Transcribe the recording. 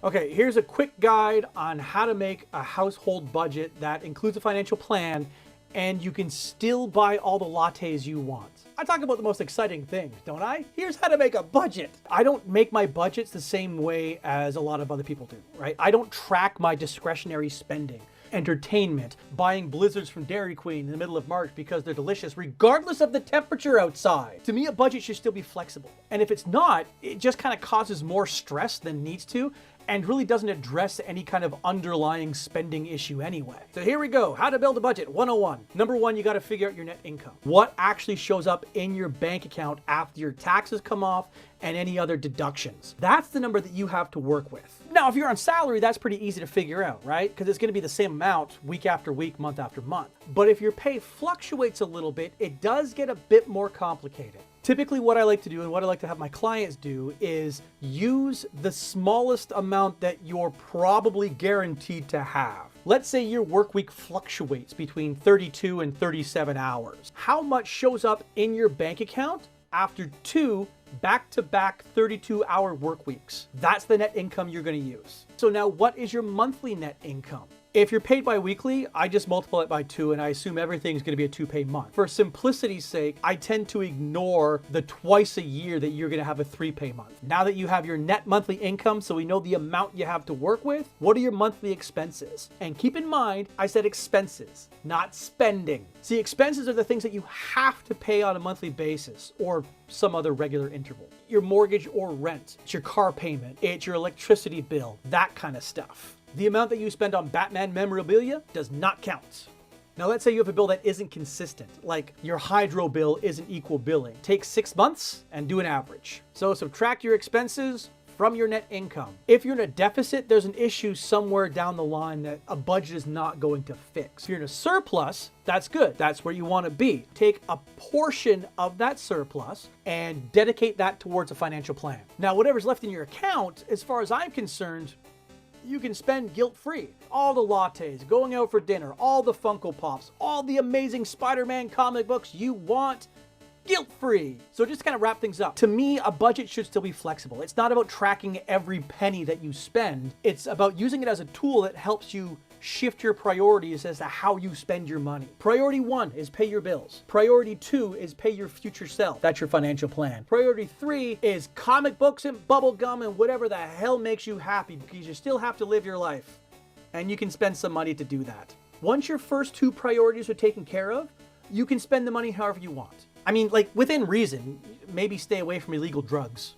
Okay, here's a quick guide on how to make a household budget that includes a financial plan and you can still buy all the lattes you want. I talk about the most exciting things, don't I? Here's how to make a budget. I don't make my budgets the same way as a lot of other people do, right? I don't track my discretionary spending. Entertainment, buying blizzards from Dairy Queen in the middle of March because they're delicious regardless of the temperature outside. To me, a budget should still be flexible. And if it's not, it just kind of causes more stress than needs to and really doesn't address any kind of underlying spending issue anyway. So here we go, how to build a budget 101. Number one, you gotta figure out your net income. What actually shows up in your bank account after your taxes come off and any other deductions. That's the number that you have to work with. Now, if you're on salary, that's pretty easy to figure out, right? Because it's gonna be the same amount week after week, month after month. But if your pay fluctuates a little bit, it does get a bit more complicated. Typically what I like to do and what I like to have my clients do is use the smallest amount that you're probably guaranteed to have. Let's say your work week fluctuates between 32 and 37 hours. How much shows up in your bank account after two back-to-back 32-hour work weeks? That's the net income you're going to use. So now what is your monthly net income? If you're paid bi-weekly, I just multiply it by 2 and I assume everything's going to be a 2-pay month. For simplicity's sake, I tend to ignore the twice a year that you're going to have a 3-pay month. Now that you have your net monthly income, so we know the amount you have to work with, what are your monthly expenses? And keep in mind, I said expenses, not spending. See, expenses are the things that you have to pay on a monthly basis or some other regular interval. Your mortgage or rent, it's your car payment, it's your electricity bill, that kind of stuff. The amount that you spend on Batman memorabilia does not count. Now let's say you have a bill that isn't consistent, like your hydro bill isn't equal billing. Take 6 months and do an average. So subtract your expenses from your net income. If you're in a deficit, there's an issue somewhere down the line that a budget is not going to fix. If you're in a surplus, that's good. That's where you want to be. Take a portion of that surplus and dedicate that towards a financial plan. Now, whatever's left in your account, as far as I'm concerned, you can spend guilt-free. All the lattes, going out for dinner, all the Funko Pops, all the amazing Spider-Man comic books you want, guilt-free. So just to kind of wrap things up, to me, a budget should still be flexible. It's not about tracking every penny that you spend. It's about using it as a tool that helps you shift your priorities as to how you spend your money. Priority 1 is pay your bills. Priority 2 is pay your future self. That's your financial plan. Priority 3 is comic books and bubble gum and whatever the hell makes you happy, because you still have to live your life. And you can spend some money to do that. Once your first 2 priorities are taken care of, you can spend the money however you want. I mean, like within reason, maybe stay away from illegal drugs.